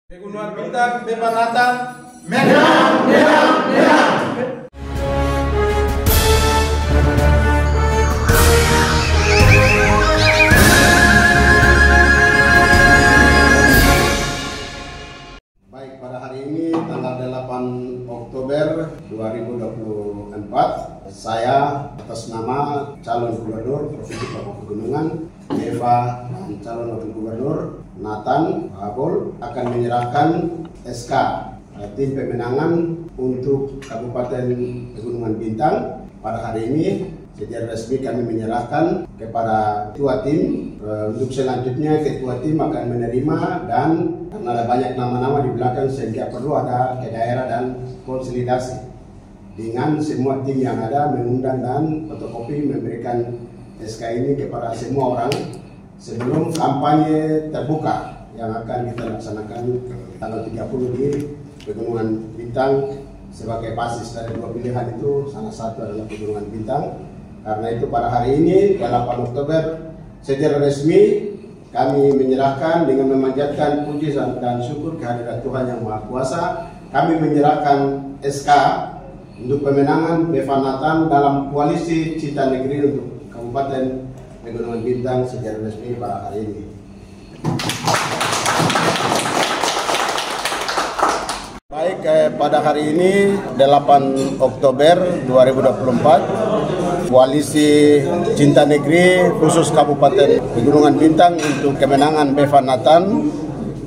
Pegunungan Bintang, Beva Nathan, menang, menang, menang. Baik, pada hari ini tanggal 8 Oktober 2024, saya atas nama calon gubernur Provinsi Papua Pegunungan, Beva, dan calon wakil gubernur Nathan Abol akan menyerahkan SK tim pemenangan untuk Kabupaten Pegunungan Bintang. Pada hari ini secara resmi kami menyerahkan kepada ketua tim. Untuk selanjutnya ketua tim akan menerima, dan karena ada banyak nama-nama di belakang sehingga perlu ada ke daerah dan konsolidasi dengan semua tim yang ada, mengundang dan fotokopi memberikan SK ini kepada semua orang sebelum kampanye terbuka yang akan kita laksanakan tanggal 30 di Pegunungan Bintang. Sebagai basis dari dua pilihan itu, salah satu adalah Pegunungan Bintang. Karena itu pada hari ini 8 Oktober secara resmi kami menyerahkan dengan memanjatkan puji dan syukur kehadirat Tuhan Yang Maha Kuasa. Kami menyerahkan SK untuk pemenangan Beva Nathan dalam koalisi Cita Negeri untuk Kabupaten Pegunungan Bintang secara resmi pada hari ini. Baik, pada hari ini 8 Oktober 2024, koalisi Cinta Negeri khusus Kabupaten Pegunungan Bintang untuk kemenangan Beva Nathan.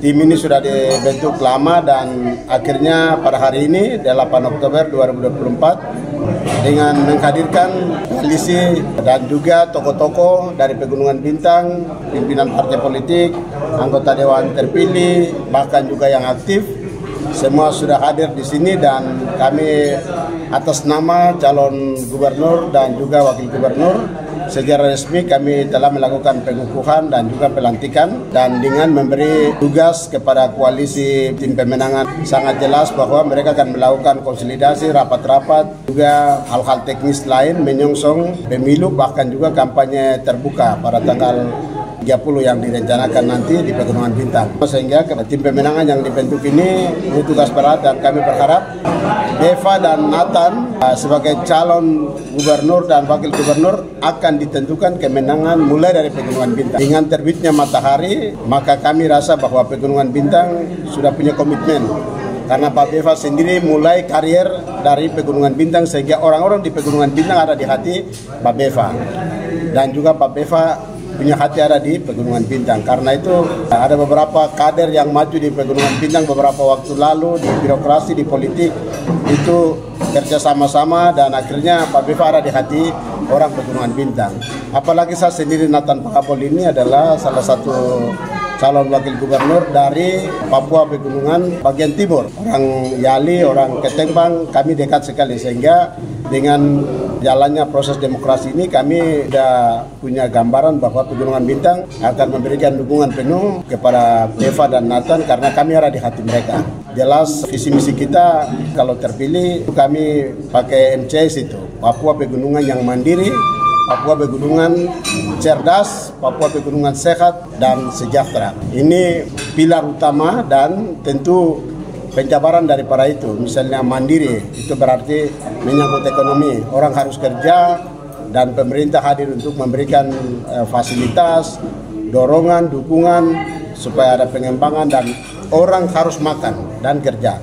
Tim ini sudah dibentuk lama dan akhirnya pada hari ini 8 Oktober 2024 dengan menghadirkan koalisi dan juga tokoh-tokoh dari Pegunungan Bintang, pimpinan partai politik, anggota dewan terpilih, bahkan juga yang aktif, semua sudah hadir di sini. Dan kami atas nama calon gubernur dan juga wakil gubernur secara resmi kami telah melakukan pengukuhan dan juga pelantikan, dan dengan memberi tugas kepada koalisi tim pemenangan sangat jelas bahwa mereka akan melakukan konsolidasi, rapat-rapat, juga hal-hal teknis lain menyongsong pemilu, bahkan juga kampanye terbuka pada tanggal 30 yang direncanakan nanti di Pegunungan Bintang. Sehingga tim pemenangan yang dibentuk ini tugas berat, dan kami berharap Beva dan Nathan sebagai calon gubernur dan wakil gubernur akan ditentukan kemenangan mulai dari Pegunungan Bintang. Dengan terbitnya matahari, maka kami rasa bahwa Pegunungan Bintang sudah punya komitmen. Karena Pak Beva sendiri mulai karier dari Pegunungan Bintang, sehingga orang-orang di Pegunungan Bintang ada di hati Pak Beva. Dan juga Pak Beva punya hati ada di Pegunungan Bintang. Karena itu ada beberapa kader yang maju di Pegunungan Bintang beberapa waktu lalu di birokrasi, di politik, itu kerja sama-sama, dan akhirnya Pak Beva ada di hati orang Pegunungan Bintang. Apalagi saya sendiri, Nathan Abol ini adalah salah satu calon wakil gubernur dari Papua Pegunungan bagian timur. Orang Yali, orang Ketembang, kami dekat sekali, sehingga dengan jalannya proses demokrasi ini kami sudah punya gambaran bahwa Pegunungan Bintang akan memberikan dukungan penuh kepada Beva dan Nathan karena kami ada di hati mereka. Jelas visi misi kita kalau terpilih kami pakai MCS itu, Papua Pegunungan yang mandiri, Papua Pegunungan cerdas, Papua Pegunungan sehat dan sejahtera. Ini pilar utama, dan tentu penjabaran daripada itu. Misalnya mandiri, itu berarti menyangkut ekonomi. Orang harus kerja, dan pemerintah hadir untuk memberikan fasilitas, dorongan, dukungan supaya ada pengembangan, dan orang harus makan dan kerja.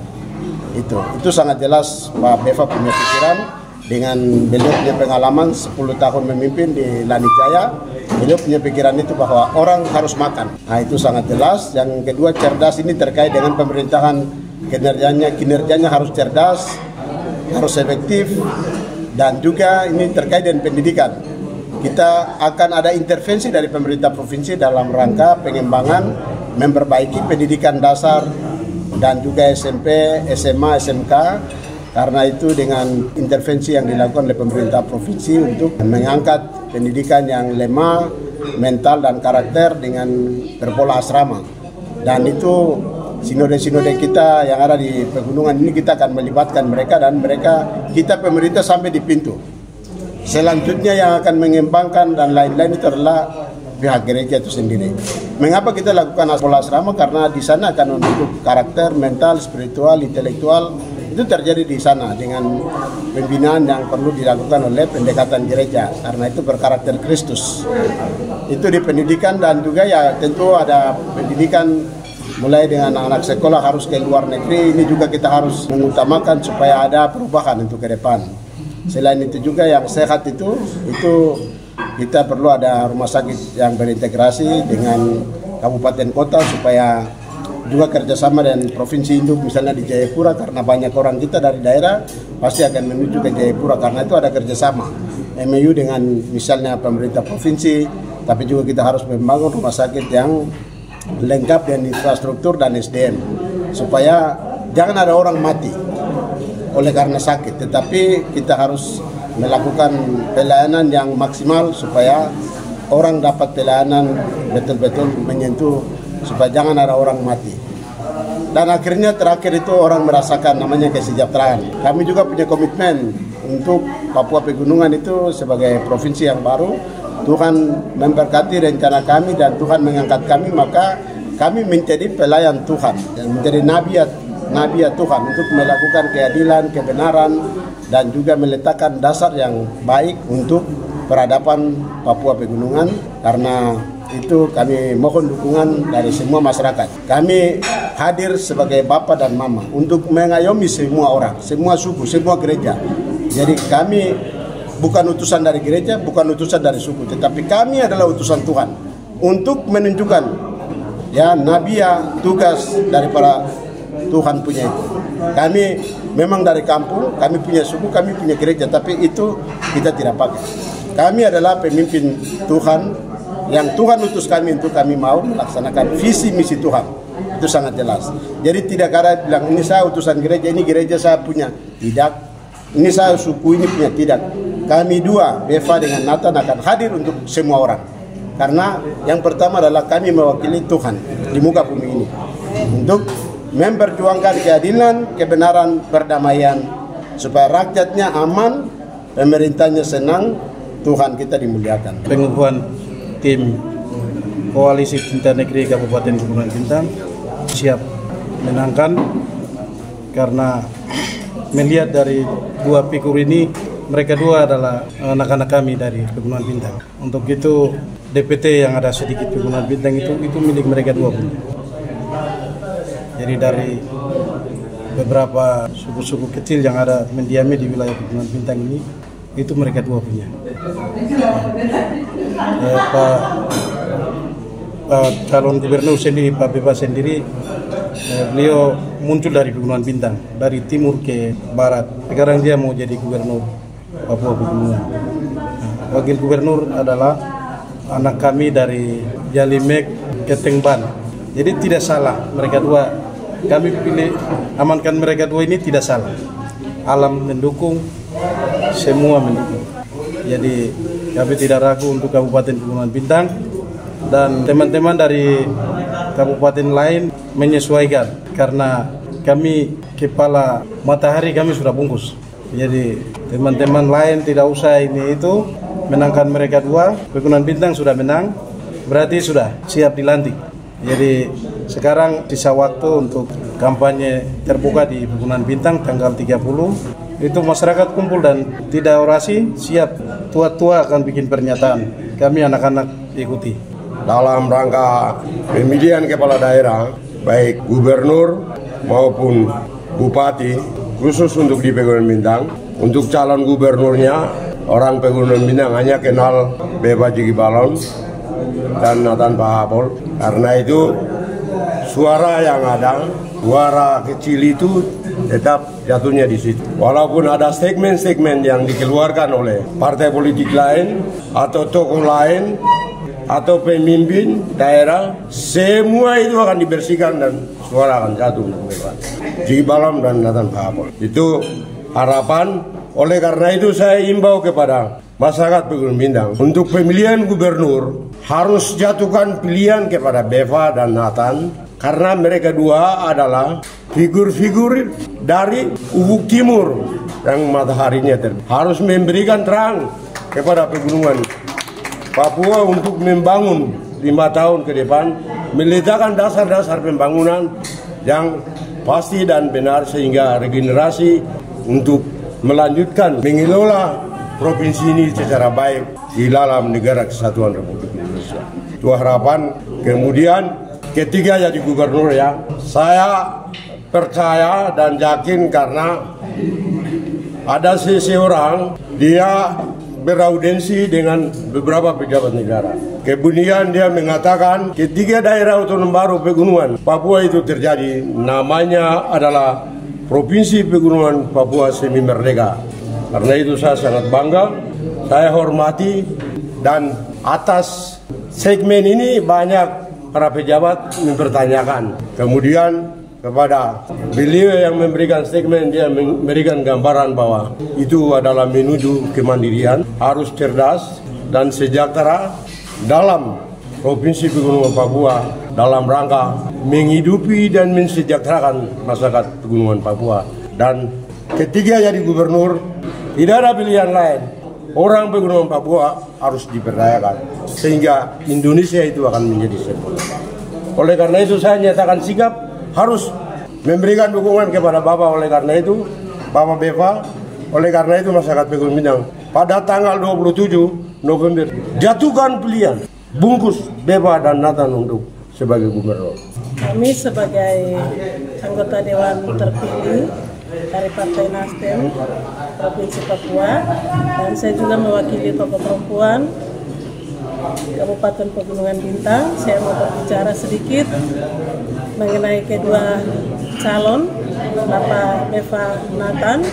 Itu sangat jelas Pak Beva punya pikiran. Dengan beliau punya pengalaman 10 tahun memimpin di Lanijaya, beliau punya pikiran itu bahwa orang harus makan. Nah, itu sangat jelas. Yang kedua, cerdas ini terkait dengan pemerintahan, kinerjanya harus cerdas, harus efektif, dan juga ini terkait dengan pendidikan. Kita akan ada intervensi dari pemerintah provinsi dalam rangka pengembangan, memperbaiki pendidikan dasar dan juga SMP, SMA, SMK. Karena itu dengan intervensi yang dilakukan oleh pemerintah provinsi untuk mengangkat pendidikan yang lemah, mental dan karakter dengan berpola asrama. Dan itu sinode-sinode kita yang ada di pegunungan ini kita akan melibatkan mereka, dan kita pemerintah sampai di pintu. Selanjutnya yang akan mengembangkan dan lain-lain itu adalah pihak gereja itu sendiri. Mengapa kita lakukan sekolah asrama? Karena di sana akan membentuk karakter, mental, spiritual, intelektual. Itu terjadi di sana dengan pembinaan yang perlu dilakukan oleh pendekatan gereja. Karena itu berkarakter Kristus. Itu di pendidikan dan juga ya tentu ada pendidikan mulai dengan anak sekolah harus ke luar negeri. Ini juga kita harus mengutamakan supaya ada perubahan untuk ke depan. Selain itu juga yang sehat itu kita perlu ada rumah sakit yang berintegrasi dengan kabupaten kota supaya juga kerjasama dengan provinsi induk misalnya di Jayapura, karena banyak orang kita dari daerah pasti akan menuju ke Jayapura, karena itu ada kerjasama MOU dengan misalnya pemerintah provinsi, tapi juga kita harus membangun rumah sakit yang lengkap dengan infrastruktur dan SDM supaya jangan ada orang mati oleh karena sakit, tetapi kita harus melakukan pelayanan yang maksimal supaya orang dapat pelayanan betul-betul menyentuh supaya jangan ada orang mati. Dan akhirnya terakhir itu orang merasakan namanya kesejahteraan. Kami juga punya komitmen untuk Papua Pegunungan itu sebagai provinsi yang baru. Tuhan memberkati rencana kami dan Tuhan mengangkat kami, maka kami menjadi pelayan Tuhan dan menjadi nabi Tuhan untuk melakukan keadilan, kebenaran, dan juga meletakkan dasar yang baik untuk peradaban Papua Pegunungan. Karena itu kami mohon dukungan dari semua masyarakat. Kami hadir sebagai Bapak dan Mama untuk mengayomi semua orang, semua suku, semua gereja. Jadi kami bukan utusan dari gereja, bukan utusan dari suku, tetapi kami adalah utusan Tuhan untuk menunjukkan ya nabi ya tugas dari para Tuhan punya itu. Kami memang dari kampung, kami punya suku, kami punya gereja, tapi itu kita tidak pakai. Kami adalah pemimpin Tuhan yang Tuhan utus kami untuk kami mau melaksanakan visi misi Tuhan. Itu sangat jelas. Jadi tidak ada bilang ini saya utusan gereja, ini gereja saya punya. Tidak. Ini saya suku ini punya, tidak. Kami dua, Beva dengan Nathan akan hadir untuk semua orang. Karena yang pertama adalah kami mewakili Tuhan di muka bumi ini. Untuk memperjuangkan keadilan, kebenaran, perdamaian supaya rakyatnya aman, pemerintahnya senang, Tuhan kita dimuliakan. Pengukuhan tim Koalisi Cinta Negeri Kabupaten Pegunungan Bintang siap menangkan, karena melihat dari dua figur ini, mereka dua adalah anak-anak kami dari Pegunungan Bintang. Untuk itu DPT yang ada sedikit Pegunungan Bintang itu milik mereka dua pun. Jadi dari beberapa suku-suku kecil yang ada mendiami di wilayah Pegunungan Bintang ini, itu mereka dua punya. Pak calon gubernur sendiri, Pak Beba sendiri, beliau muncul dari Pegunungan Bintang, dari timur ke barat. Sekarang dia mau jadi gubernur Papua Pegunungan. Wakil gubernur adalah anak kami dari Jalimek Ketengban. Jadi tidak salah mereka dua. Kami pilih amankan mereka dua ini tidak salah. Alam mendukung, semua mendukung. Jadi kami tidak ragu untuk Kabupaten Pegunungan Bintang, dan teman-teman dari kabupaten lain menyesuaikan karena kami kepala matahari kami sudah bungkus. Jadi teman-teman lain tidak usah ini itu menangkan mereka dua. Pegunungan Bintang sudah menang, berarti sudah siap dilantik. Jadi sekarang sisa waktu untuk kampanye terbuka di Pegunungan Bintang tanggal 30. Itu masyarakat kumpul dan tidak orasi, siap. Tua-tua akan bikin pernyataan. Kami anak-anak ikuti. Dalam rangka pemilihan kepala daerah, baik gubernur maupun bupati, khusus untuk di Pegunungan Bintang, untuk calon gubernurnya, orang Pegunungan Bintang hanya kenal Beba Jigi Balon dan Nathan Pahabol. Karena itu suara yang ada, suara kecil itu tetap jatuhnya di situ. Walaupun ada segmen-segmen yang dikeluarkan oleh partai politik lain atau tokoh lain atau pemimpin daerah, semua itu akan dibersihkan dan suara akan jatuh untuk mereka. Jigi Balon dan Nathan Pahabol. Itu harapan. Oleh karena itu saya imbau kepada masyarakat Pegunungan Bintang untuk pemilihan gubernur harus jatuhkan pilihan kepada Beva dan Nathan, karena mereka dua adalah figur-figur dari ufuk timur yang mataharinya terbit. Harus memberikan terang kepada pegunungan Papua untuk membangun 5 tahun ke depan, meletakkan dasar-dasar pembangunan yang pasti dan benar sehingga regenerasi untuk melanjutkan mengelola provinsi ini secara baik di dalam negara kesatuan Republik Indonesia. Itu harapan. Kemudian ketika jadi gubernur ya, saya percaya dan yakin karena ada seseorang dia beraudiensi dengan beberapa pejabat negara. Kemudian dia mengatakan ketika daerah otonom baru pegunungan Papua itu terjadi, namanya adalah Provinsi Pegunungan Papua Semi Merdeka. Karena itu saya sangat bangga, saya hormati, dan atas segmen ini banyak para pejabat mempertanyakan. Kemudian kepada beliau yang memberikan segmen, dia memberikan gambaran bahwa itu adalah menuju kemandirian, harus cerdas dan sejahtera dalam Provinsi Pegunungan Papua dalam rangka menghidupi dan mensejahterakan masyarakat Pegunungan Papua. Dan ketika jadi gubernur, tidak ada pilihan lain. Orang Pegunungan Papua harus diberdayakan sehingga Indonesia itu akan menjadi sempurna. Oleh karena itu saya nyatakan sikap harus memberikan dukungan kepada Bapak. Oleh karena itu Bapak Beva, oleh karena itu masyarakat Pegunungan Bintang pada tanggal 27 November jatuhkan pilihan bungkus Beva dan Nathan untuk sebagai gubernur. Kami sebagai anggota Dewan terpilih dari Partai Nasdem Provinsi Papua, dan saya juga mewakili tokoh perempuan Kabupaten Pegunungan Bintang. Saya mau berbicara sedikit mengenai kedua calon, Bapak Beva Nathan.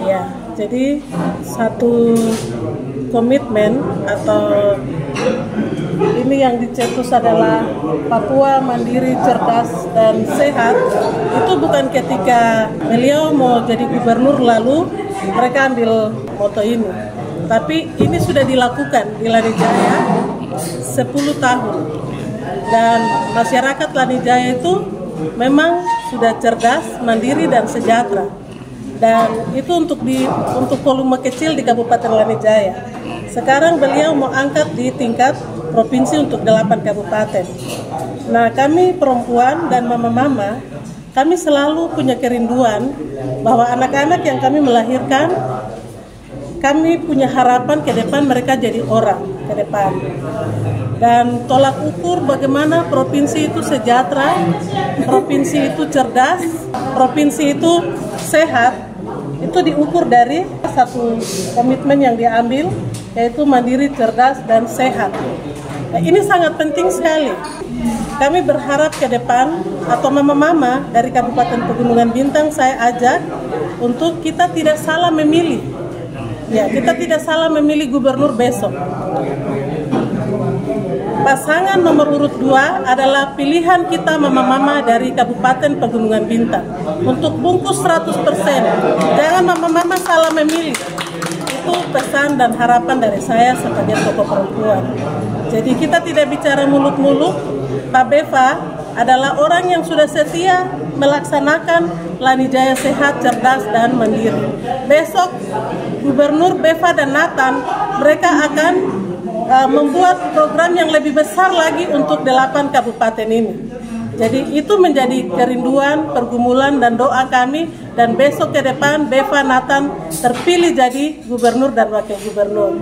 Ya, jadi satu komitmen atau ini yang dicetus adalah Papua mandiri, cerdas, dan sehat. Itu bukan ketika beliau mau jadi gubernur lalu mereka ambil moto ini, tapi ini sudah dilakukan di Lanijaya 10 tahun, dan masyarakat Lanijaya itu memang sudah cerdas, mandiri, dan sejahtera. Dan itu untuk volume kecil di Kabupaten Lanijaya. Sekarang beliau mau angkat di tingkat provinsi untuk 8 kabupaten. Nah, kami perempuan dan mama-mama, kami selalu punya kerinduan bahwa anak-anak yang kami melahirkan, kami punya harapan ke depan mereka jadi orang ke depan. Dan tolak ukur bagaimana provinsi itu sejahtera, provinsi itu cerdas, provinsi itu sehat, itu diukur dari satu komitmen yang diambil, yaitu mandiri, cerdas, dan sehat. Nah, ini sangat penting sekali. Kami berharap ke depan, atau mama-mama dari Kabupaten Pegunungan Bintang saya ajak untuk kita tidak salah memilih. Ya, kita tidak salah memilih gubernur besok. Pasangan nomor urut 2 adalah pilihan kita mama-mama dari Kabupaten Pegunungan Bintang untuk bungkus 100%. Jangan mama-mama salah memilih. Itu pesan dan harapan dari saya sebagai tokoh perempuan. Jadi kita tidak bicara muluk-muluk. Pak Beva adalah orang yang sudah setia melaksanakan Lanijaya sehat, cerdas, dan mandiri. Besok Gubernur Beva dan Nathan, mereka akan membuat program yang lebih besar lagi untuk 8 kabupaten ini. Jadi itu menjadi kerinduan, pergumulan, dan doa kami. Dan besok ke depan Beva Nathan terpilih jadi gubernur dan wakil gubernur.